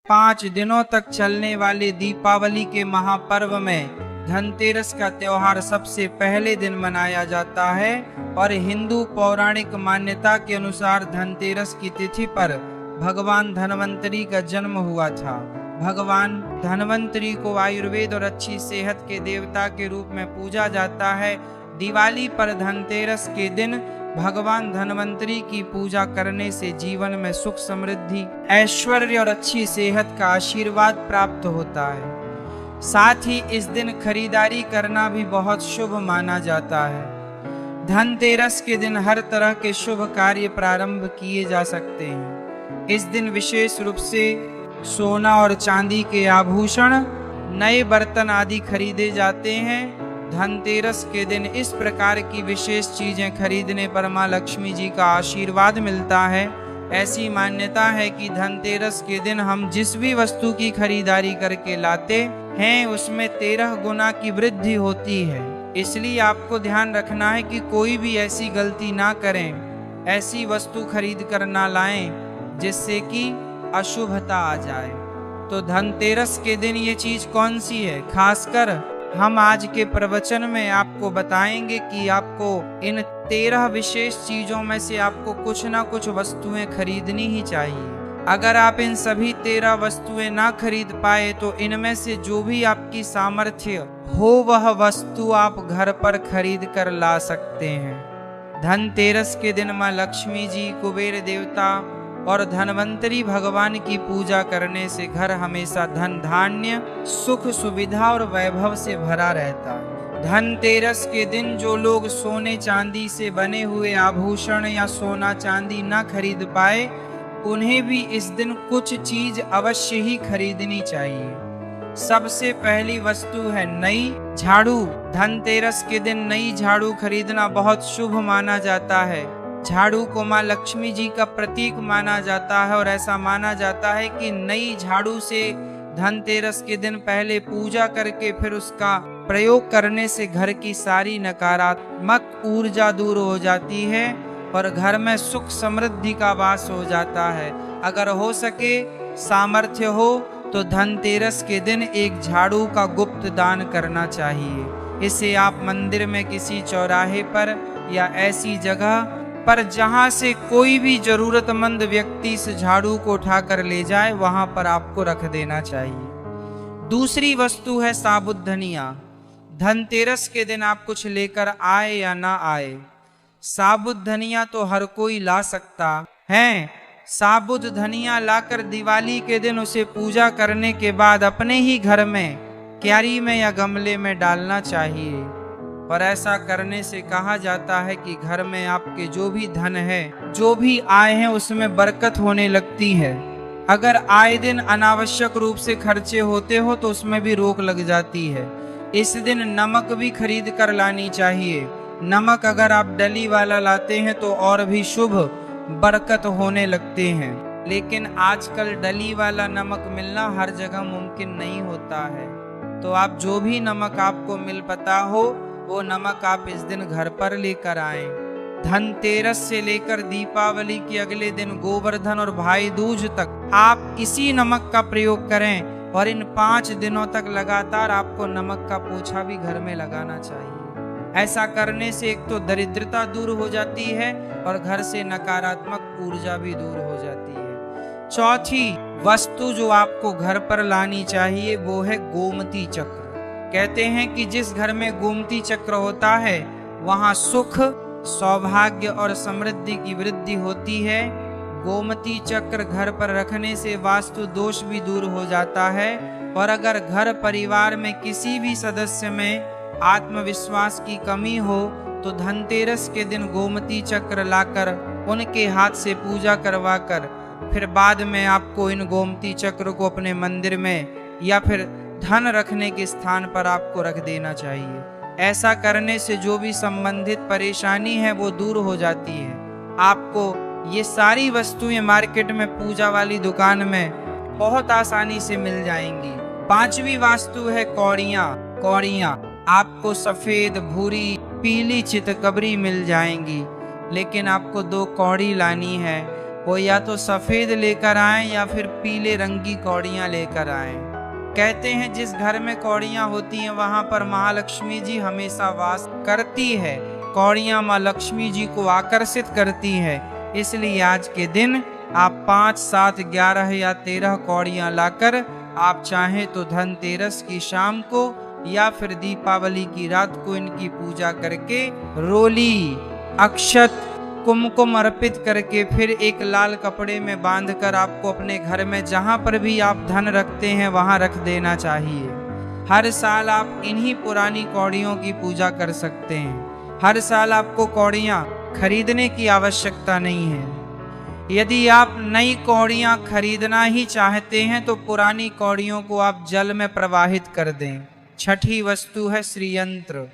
5 दिनों तक चलने वाले दीपावली के महापर्व में धनतेरस का त्योहार सबसे पहले दिन मनाया जाता है और हिंदू पौराणिक मान्यता के अनुसार धनतेरस की तिथि पर भगवान धन्वंतरी का जन्म हुआ था। भगवान धन्वंतरी को आयुर्वेद और अच्छी सेहत के देवता के रूप में पूजा जाता है। दिवाली पर धनतेरस के दिन भगवान धन्वंतरी की पूजा करने से जीवन में सुख समृद्धि ऐश्वर्य और अच्छी सेहत का आशीर्वाद प्राप्त होता है। साथ ही इस दिन खरीदारी करना भी बहुत शुभ माना जाता है। धनतेरस के दिन हर तरह के शुभ कार्य प्रारंभ किए जा सकते हैं। इस दिन विशेष रूप से सोना और चांदी के आभूषण, नए बर्तन आदि खरीदे जाते हैं। धनतेरस के दिन इस प्रकार की विशेष चीजें खरीदने पर मां लक्ष्मी जी का आशीर्वाद मिलता है। ऐसी मान्यता है कि धनतेरस के दिन हम जिस भी वस्तु की खरीदारी करके लाते हैं उसमें 13 गुना की वृद्धि होती है। इसलिए आपको ध्यान रखना है कि कोई भी ऐसी गलती ना करें, ऐसी वस्तु खरीद कर ना लाएं जिससे कि अशुभता आ जाए। तो धनतेरस के दिन ये चीज कौन सी है, खासकर हम आज के प्रवचन में आपको बताएंगे कि आपको इन 13 विशेष चीजों में से आपको कुछ ना कुछ वस्तुएं खरीदनी ही चाहिए। अगर आप इन सभी 13 वस्तुएं ना खरीद पाए तो इनमें से जो भी आपकी सामर्थ्य हो वह वस्तु आप घर पर खरीद कर ला सकते हैं। धनतेरस के दिन मां लक्ष्मी जी, कुबेर देवता और धन्वंतरी भगवान की पूजा करने से घर हमेशा धन धान्य, सुख सुविधा और वैभव से भरा रहता है। धनतेरस के दिन जो लोग सोने चांदी से बने हुए आभूषण या सोना चांदी न खरीद पाए उन्हें भी इस दिन कुछ चीज अवश्य ही खरीदनी चाहिए। सबसे पहली वस्तु है नई झाड़ू। धनतेरस के दिन नई झाड़ू खरीदना बहुत शुभ माना जाता है। झाड़ू को मां लक्ष्मी जी का प्रतीक माना जाता है और ऐसा माना जाता है कि नई झाड़ू से धनतेरस के दिन पहले पूजा करके फिर उसका प्रयोग करने से घर की सारी नकारात्मक ऊर्जा दूर हो जाती है और घर में सुख समृद्धि का वास हो जाता है। अगर हो सके, सामर्थ्य हो तो धनतेरस के दिन एक झाड़ू का गुप्त दान करना चाहिए। इसे आप मंदिर में किसी चौराहे पर या ऐसी जगह पर जहां से कोई भी जरूरतमंद व्यक्ति इस झाड़ू को उठाकर ले जाए वहां पर आपको रख देना चाहिए। दूसरी वस्तु है साबुत धनिया। धनतेरस के दिन आप कुछ लेकर आए या ना आए, साबुत धनिया तो हर कोई ला सकता है। साबुत धनिया लाकर दिवाली के दिन उसे पूजा करने के बाद अपने ही घर में क्यारी में या गमले में डालना चाहिए। और ऐसा करने से कहा जाता है कि घर में आपके जो भी धन है, जो भी आय है, उसमें बरकत होने लगती है। अगर आए दिन अनावश्यक रूप से खर्चे होते हो तो उसमें भी रोक लग जाती है। इस दिन नमक भी खरीद कर लानी चाहिए। नमक अगर आप डली वाला लाते हैं तो और भी शुभ बरकत होने लगते हैं। लेकिन आजकल डली वाला नमक मिलना हर जगह मुमकिन नहीं होता है। तो आप जो भी नमक आपको मिल पता हो वो नमक आप इस दिन घर पर लेकर आएं। धनतेरस से लेकर दीपावली के अगले दिन गोवर्धन और भाई दूज तक आप इसी नमक का प्रयोग करें और इन 5 दिनों तक लगातार आपको नमक का पोछा भी घर में लगाना चाहिए। ऐसा करने से एक तो दरिद्रता दूर हो जाती है और घर से नकारात्मक ऊर्जा भी दूर हो जाती है। चौथी वस्तु जो आपको घर पर लानी चाहिए वो है गोमती चक्र। कहते हैं कि जिस घर में गोमती चक्र होता है वहां सुख, सौभाग्य और समृद्धि की वृद्धि होती है। गोमती चक्र घर पर रखने से वास्तु दोष भी दूर हो जाता है और अगर घर परिवार में किसी भी सदस्य में आत्मविश्वास की कमी हो तो धनतेरस के दिन गोमती चक्र लाकर उनके हाथ से पूजा करवाकर फिर बाद में आपको इन गोमती चक्र को अपने मंदिर में या फिर धन रखने के स्थान पर आपको रख देना चाहिए। ऐसा करने से जो भी संबंधित परेशानी है वो दूर हो जाती है। आपको ये सारी वस्तुएं मार्केट में पूजा वाली दुकान में बहुत आसानी से मिल जाएंगी। 5वीं वास्तु है कौड़ियाँ। कौड़ियाँ आपको सफेद, भूरी, पीली चितकबरी मिल जाएंगी, लेकिन आपको 2 कौड़ी लानी है। वो या तो सफेद लेकर आए या फिर पीले रंग की कौड़ियां लेकर आए। कहते हैं जिस घर में कौड़ियां होती हैं वहां पर महालक्ष्मी जी हमेशा वास करती है। कौड़ियां माँ लक्ष्मी जी को आकर्षित करती है। इसलिए आज के दिन आप 5, 7, 11 या 13 कौड़ियां लाकर आप चाहें तो धनतेरस की शाम को या फिर दीपावली की रात को इनकी पूजा करके रोली, अक्षत, कुमकुम अर्पित करके फिर एक लाल कपड़े में बांधकर आपको अपने घर में जहां पर भी आप धन रखते हैं वहां रख देना चाहिए। हर साल आप इन्हीं पुरानी कौड़ियों की पूजा कर सकते हैं। हर साल आपको कौड़ियां खरीदने की आवश्यकता नहीं है। यदि आप नई कौड़ियां खरीदना ही चाहते हैं तो पुरानी कौड़ियों को आप जल में प्रवाहित कर दें। छठी वस्तु है श्रीयंत्र।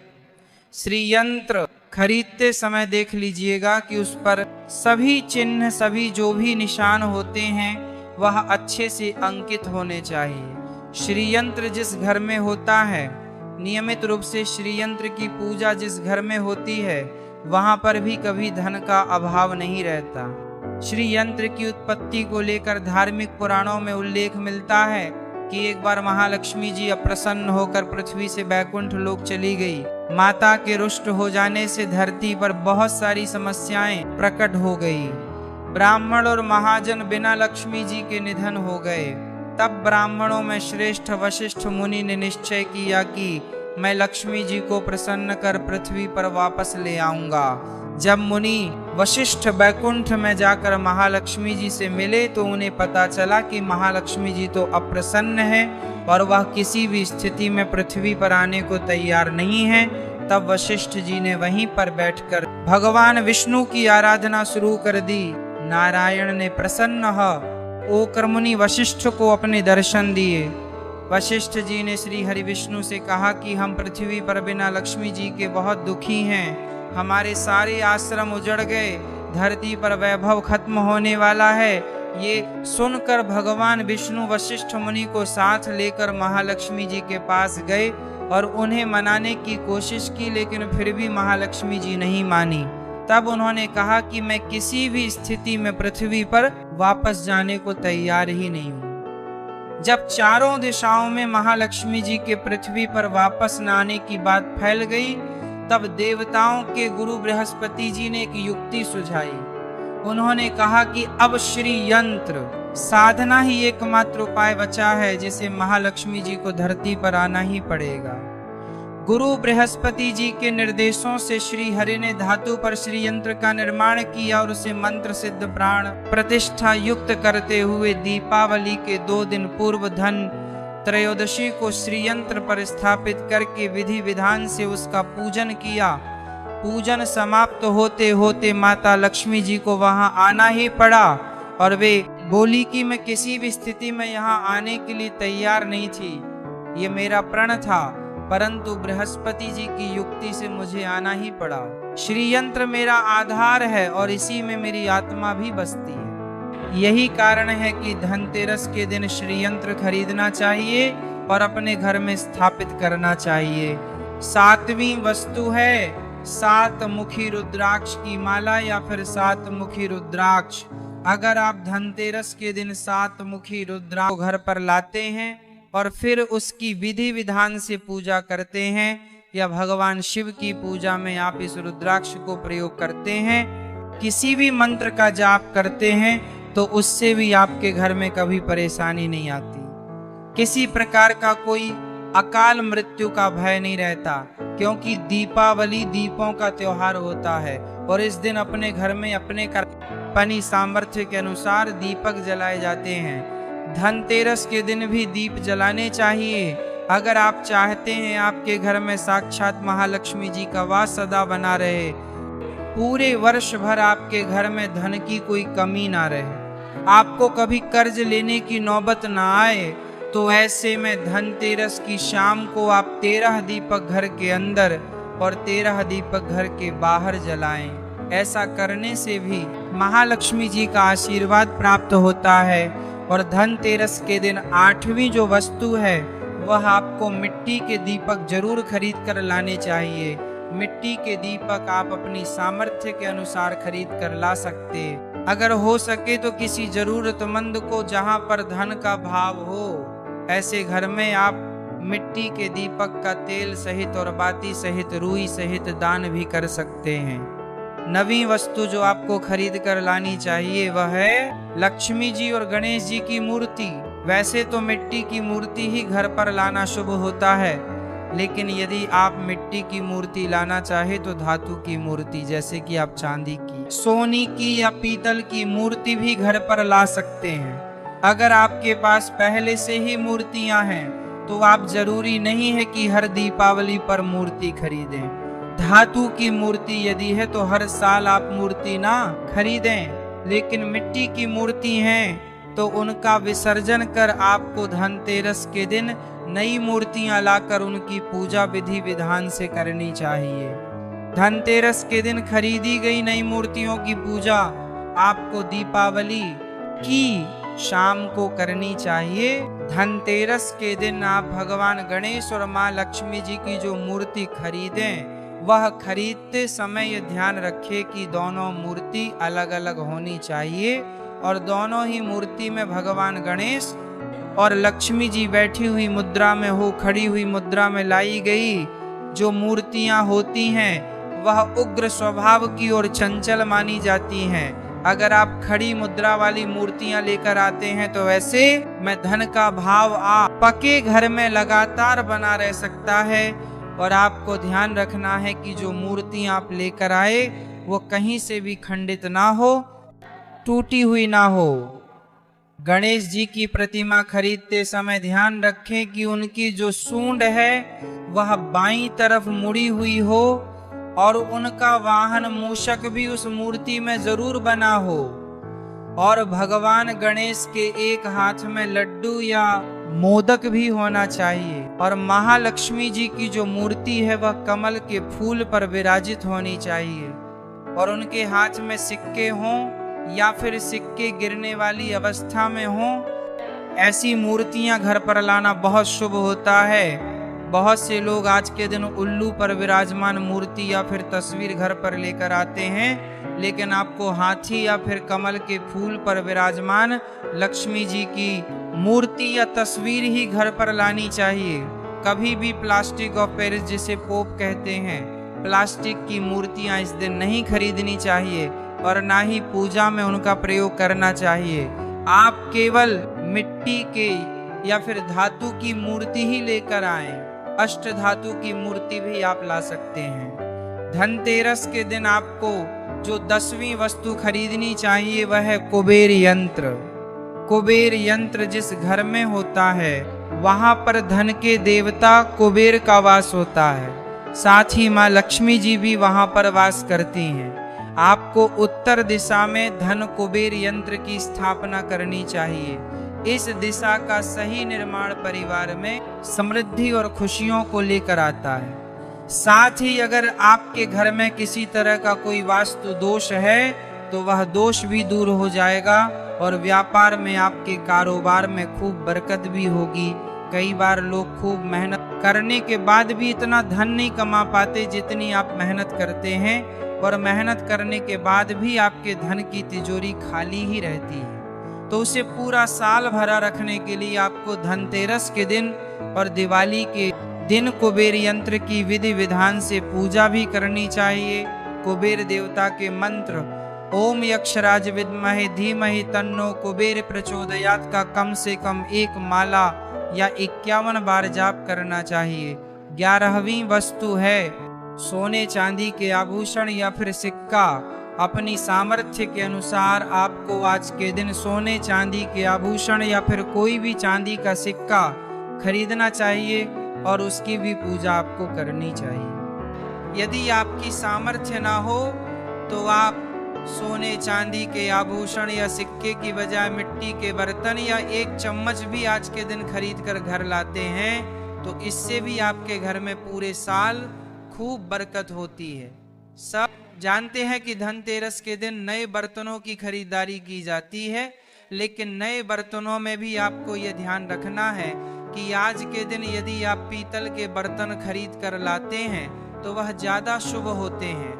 श्रीयंत्र खरीदते समय देख लीजिएगा कि उस पर सभी चिन्ह, सभी जो भी निशान होते हैं वह अच्छे से अंकित होने चाहिए। श्रीयंत्र जिस घर में होता है, नियमित रूप से श्रीयंत्र की पूजा जिस घर में होती है वहां पर भी कभी धन का अभाव नहीं रहता। श्रीयंत्र की उत्पत्ति को लेकर धार्मिक पुराणों में उल्लेख मिलता है कि एक बार महालक्ष्मी जी अप्रसन्न होकर पृथ्वी से बैकुंठ लोक चली गई। माता के रुष्ट हो जाने से धरती पर बहुत सारी समस्याएं प्रकट हो गई। ब्राह्मण और महाजन बिना लक्ष्मी जी के निधन हो गए। तब ब्राह्मणों में श्रेष्ठ वशिष्ठ मुनि ने निश्चय किया कि मैं लक्ष्मी जी को प्रसन्न कर पृथ्वी पर वापस ले आऊंगा। जब मुनि वशिष्ठ बैकुंठ में जाकर महालक्ष्मी जी से मिले तो उन्हें पता चला कि महालक्ष्मी जी तो अप्रसन्न है और वह किसी भी स्थिति में पृथ्वी पर आने को तैयार नहीं है। तब वशिष्ठ जी ने वहीं पर बैठकर भगवान विष्णु की आराधना शुरू कर दी। नारायण ने प्रसन्न होकर मुनि वशिष्ठ को अपने दर्शन दिए। वशिष्ठ जी ने श्री हरि विष्णु से कहा कि हम पृथ्वी पर बिना लक्ष्मी जी के बहुत दुखी हैं। हमारे सारे आश्रम उजड़ गए, धरती पर वैभव खत्म होने वाला है। ये सुनकर भगवान विष्णु वशिष्ठ मुनि को साथ लेकर महालक्ष्मी जी के पास गए और उन्हें मनाने की कोशिश की, लेकिन फिर भी महालक्ष्मी जी नहीं मानी। तब उन्होंने कहा कि मैं किसी भी स्थिति में पृथ्वी पर वापस जाने को तैयार ही नहीं हूँ। जब चारों दिशाओं में महालक्ष्मी जी के पृथ्वी पर वापस न आने की बात फैल गई, तब देवताओं के गुरु बृहस्पति जी ने एक युक्ति सुझाई। उन्होंने कहा कि अब श्री यंत्र साधना ही एकमात्र उपाय बचा है, जिसे महालक्ष्मी जी को धरती पर आना ही पड़ेगा। गुरु बृहस्पति जी के निर्देशों से श्री हरि ने धातु पर श्री यंत्र का निर्माण किया और उसे मंत्र सिद्ध प्राण प्रतिष्ठा युक्त करते हुए दीपावली के 2 दिन पूर्व धन त्रयोदशी को श्रीयंत्र पर स्थापित करके विधि विधान से उसका पूजन किया। पूजन समाप्त होते होते माता लक्ष्मी जी को वहां आना ही पड़ा और वे बोली कि मैं किसी भी स्थिति में यहाँ आने के लिए तैयार नहीं थी, ये मेरा प्रण था, परंतु बृहस्पति जी की युक्ति से मुझे आना ही पड़ा। श्रीयंत्र मेरा आधार है और इसी में मेरी आत्मा भी बसती है। यही कारण है कि धनतेरस के दिन श्रीयंत्र खरीदना चाहिए और अपने घर में स्थापित करना चाहिए। 7वीं वस्तु है 7 मुखी रुद्राक्ष की माला या फिर 7 मुखी रुद्राक्ष। अगर आप धनतेरस के दिन 7 मुखी रुद्राक्ष को घर पर लाते हैं और फिर उसकी विधि विधान से पूजा करते हैं या भगवान शिव की पूजा में आप इस रुद्राक्ष को प्रयोग करते हैं, किसी भी मंत्र का जाप करते हैं तो उससे भी आपके घर में कभी परेशानी नहीं आती। किसी प्रकार का कोई अकाल मृत्यु का भय नहीं रहता, क्योंकि दीपावली दीपों का त्योहार होता है और इस दिन अपने घर में अपने अपनी सामर्थ्य के अनुसार दीपक जलाए जाते हैं। धनतेरस के दिन भी दीप जलाने चाहिए। अगर आप चाहते हैं आपके घर में साक्षात महालक्ष्मी जी का वास सदा बना रहे, पूरे वर्ष भर आपके घर में धन की कोई कमी ना रहे, आपको कभी कर्ज लेने की नौबत ना आए, तो ऐसे में धनतेरस की शाम को आप 13 दीपक घर के अंदर और 13 दीपक घर के बाहर जलाएं। ऐसा करने से भी महालक्ष्मी जी का आशीर्वाद प्राप्त होता है। और धनतेरस के दिन 8वीं जो वस्तु है वह आपको मिट्टी के दीपक जरूर खरीद कर लाने चाहिए। मिट्टी के दीपक आप अपनी सामर्थ्य के अनुसार खरीद कर ला सकते हैं। अगर हो सके तो किसी जरूरतमंद को जहां पर धन का भाव हो, ऐसे घर में आप मिट्टी के दीपक का तेल सहित और बाती सहित रुई सहित दान भी कर सकते हैं। नवी वस्तु जो आपको खरीद कर लानी चाहिए वह है लक्ष्मी जी और गणेश जी की मूर्ति। वैसे तो मिट्टी की मूर्ति ही घर पर लाना शुभ होता है, लेकिन यदि आप मिट्टी की मूर्ति लाना चाहे तो धातु की मूर्ति, जैसे कि आप चांदी की, सोने की या पीतल की मूर्ति भी घर पर ला सकते हैं। अगर आपके पास पहले से ही मूर्तियां हैं तो आप जरूरी नहीं है कि हर दीपावली पर मूर्ति खरीदें। धातु की मूर्ति यदि है तो हर साल आप मूर्ति ना खरीदें, लेकिन मिट्टी की मूर्ति हैं तो उनका विसर्जन कर आपको धनतेरस के दिन नई मूर्तियां लाकर उनकी पूजा विधि विधान से करनी चाहिए। धनतेरस के दिन खरीदी गई नई मूर्तियों की पूजा आपको दीपावली की शाम को करनी चाहिए। धनतेरस के दिन आप भगवान गणेश और माँ लक्ष्मी जी की जो मूर्ति खरीदें, वह खरीदते समय ये ध्यान रखें कि दोनों मूर्ति अलग अलग होनी चाहिए और दोनों ही मूर्ति में भगवान गणेश और लक्ष्मी जी बैठी हुई मुद्रा में हो, खड़ी हुई मुद्रा में लाई गई जो मूर्तियां होती हैं वह उग्र स्वभाव की और चंचल मानी जाती हैं। अगर आप खड़ी मुद्रा वाली मूर्तियां लेकर आते हैं तो वैसे में धन का भाव आप पके घर में लगातार बना रह सकता है। और आपको ध्यान रखना है कि जो मूर्तियां आप लेकर आए वो कहीं से भी खंडित ना हो, टूटी हुई ना हो। गणेश जी की प्रतिमा खरीदते समय ध्यान रखें कि उनकी जो सूंड है वह बाईं तरफ मुड़ी हुई हो और उनका वाहन मूषक भी उस मूर्ति में जरूर बना हो। और भगवान गणेश के एक हाथ में लड्डू या मोदक भी होना चाहिए। और महालक्ष्मी जी की जो मूर्ति है वह कमल के फूल पर विराजित होनी चाहिए और उनके हाथ में सिक्के हों या फिर सिक्के गिरने वाली अवस्था में हों। ऐसी मूर्तियां घर पर लाना बहुत शुभ होता है। बहुत से लोग आज के दिन उल्लू पर विराजमान मूर्ति या फिर तस्वीर घर पर लेकर आते हैं, लेकिन आपको हाथी या फिर कमल के फूल पर विराजमान लक्ष्मी जी की मूर्ति या तस्वीर ही घर पर लानी चाहिए। कभी भी प्लास्टिक ऑफ पेरिस, जिसे पोप कहते हैं, प्लास्टिक की मूर्तियां इस दिन नहीं खरीदनी चाहिए और ना ही पूजा में उनका प्रयोग करना चाहिए। आप केवल मिट्टी के या फिर धातु की मूर्ति ही लेकर आएं। अष्ट धातु की मूर्ति भी आप ला सकते हैं। धनतेरस के दिन आपको जो 10वीं वस्तु खरीदनी चाहिए वह है कुबेर यंत्र। कुबेर यंत्र जिस घर में होता है वहां पर धन के देवता कुबेर का वास होता है। साथ ही माँ लक्ष्मी जी भी वहां पर वास करती हैं। आपको उत्तर दिशा में धन कुबेर यंत्र की स्थापना करनी चाहिए। इस दिशा का सही निर्माण परिवार में समृद्धि और खुशियों को लेकर आता है। साथ ही अगर आपके घर में किसी तरह का कोई वास्तु दोष है तो वह दोष भी दूर हो जाएगा और व्यापार में, आपके कारोबार में खूब बरकत भी होगी। कई बार लोग खूब मेहनत करने के बाद भी इतना धन नहीं कमा पाते जितनी आप मेहनत करते हैं, और मेहनत करने के बाद भी आपके धन की तिजोरी खाली ही रहती है। तो उसे पूरा साल भरा रखने के लिए आपको धनतेरस के दिन और दिवाली के दिन कुबेर यंत्र की विधि विधान से पूजा भी करनी चाहिए। कुबेर देवता के मंत्र ओम यक्षराज विद्महे धीमहि तन्नो कुबेर प्रचोदयात का कम से कम 1 माला या 51 बार जाप करना चाहिए। 11वीं वस्तु है सोने चांदी के आभूषण या फिर सिक्का। अपनी सामर्थ्य के अनुसार आपको आज के दिन सोने चांदी के आभूषण या फिर कोई भी चांदी का सिक्का खरीदना चाहिए और उसकी भी पूजा आपको करनी चाहिए। यदि आपकी सामर्थ्य ना हो तो आप सोने चांदी के आभूषण या सिक्के की बजाय मिट्टी के बर्तन या 1 चम्मच भी आज के दिन खरीद कर घर लाते हैं तो इससे भी आपके घर में पूरे साल खूब बरकत होती है। सब जानते हैं कि धनतेरस के दिन नए बर्तनों की खरीदारी की जाती है, लेकिन नए बर्तनों में भी आपको यह ध्यान रखना है कि आज के दिन यदि आप पीतल के बर्तन खरीद कर लाते हैं तो वह ज्यादा शुभ होते हैं।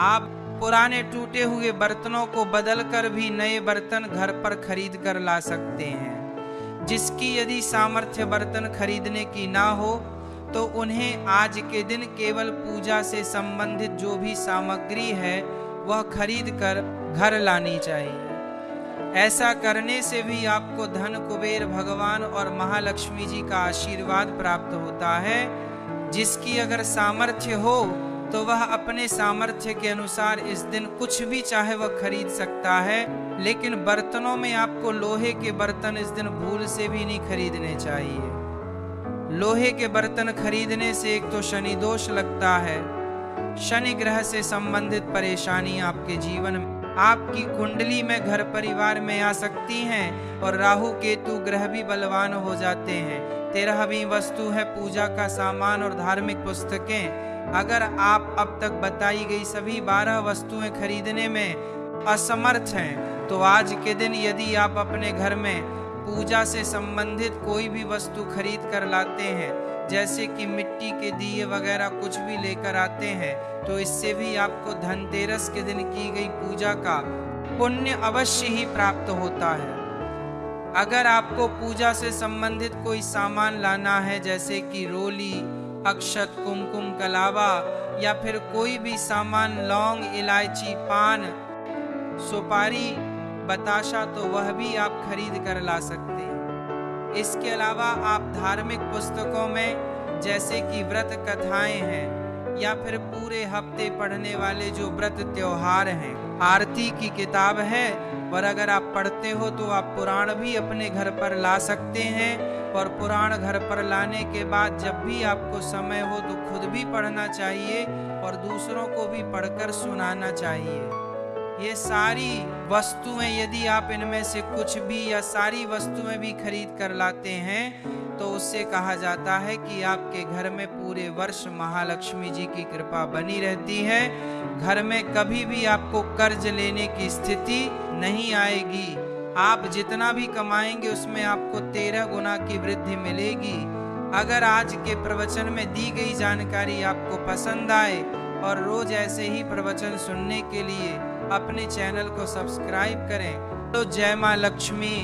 आप पुराने टूटे हुए बर्तनों को बदलकर भी नए बर्तन घर पर खरीद कर ला सकते हैं। जिसकी यदि सामर्थ्य बर्तन खरीदने की ना हो तो उन्हें आज के दिन केवल पूजा से संबंधित जो भी सामग्री है वह खरीद कर घर लानी चाहिए। ऐसा करने से भी आपको धन कुबेर भगवान और महालक्ष्मी जी का आशीर्वाद प्राप्त होता है। जिसकी अगर सामर्थ्य हो तो वह अपने सामर्थ्य के अनुसार इस दिन कुछ भी चाहे वह खरीद सकता है, लेकिन बर्तनों में आपको लोहे के बर्तन इस दिन भूल से भी नहीं खरीदने चाहिए। लोहे के बर्तन खरीदने से एक तो शनि दोष लगता है, शनि ग्रह से संबंधित परेशानी आपके जीवन में, आपकी कुंडली में घर परिवार में आ सकती हैं और राहु केतु ग्रह भी बलवान हो जाते हैं। 13वीं वस्तु है पूजा का सामान और धार्मिक पुस्तकें। अगर आप अब तक बताई गई सभी 12 वस्तुएं खरीदने में असमर्थ हैं तो आज के दिन यदि आप अपने घर में पूजा से संबंधित कोई भी वस्तु खरीद कर लाते हैं, जैसे कि मिट्टी के दिए वगैरह कुछ भी लेकर आते हैं, तो इससे भी आपको धनतेरस के दिन की गई पूजा का पुण्य अवश्य ही प्राप्त होता है। अगर आपको पूजा से संबंधित कोई सामान लाना है, जैसे कि रोली, अक्षत, कुमकुम, कलावा या फिर कोई भी सामान, लौंग, इलायची, पान, सुपारी, बताशा, तो वह भी आप खरीद कर ला सकते हैं। इसके अलावा आप धार्मिक पुस्तकों में जैसे कि व्रत कथाएं हैं या फिर पूरे हफ्ते पढ़ने वाले जो व्रत त्योहार हैं, आरती की किताब है, और अगर आप पढ़ते हो तो आप पुराण भी अपने घर पर ला सकते हैं। और पुराण घर पर लाने के बाद जब भी आपको समय हो तो खुद भी पढ़ना चाहिए और दूसरों को भी पढ़कर सुनाना चाहिए। ये सारी वस्तुएं यदि आप इनमें से कुछ भी या सारी वस्तुएं भी खरीद कर लाते हैं तो उससे कहा जाता है कि आपके घर में पूरे वर्ष महालक्ष्मी जी की कृपा बनी रहती है। घर में कभी भी आपको कर्ज लेने की स्थिति नहीं आएगी। आप जितना भी कमाएंगे उसमें आपको 13 गुना की वृद्धि मिलेगी। अगर आज के प्रवचन में दी गई जानकारी आपको पसंद आए और रोज ऐसे ही प्रवचन सुनने के लिए अपने चैनल को सब्सक्राइब करें। तो जय मां लक्ष्मी।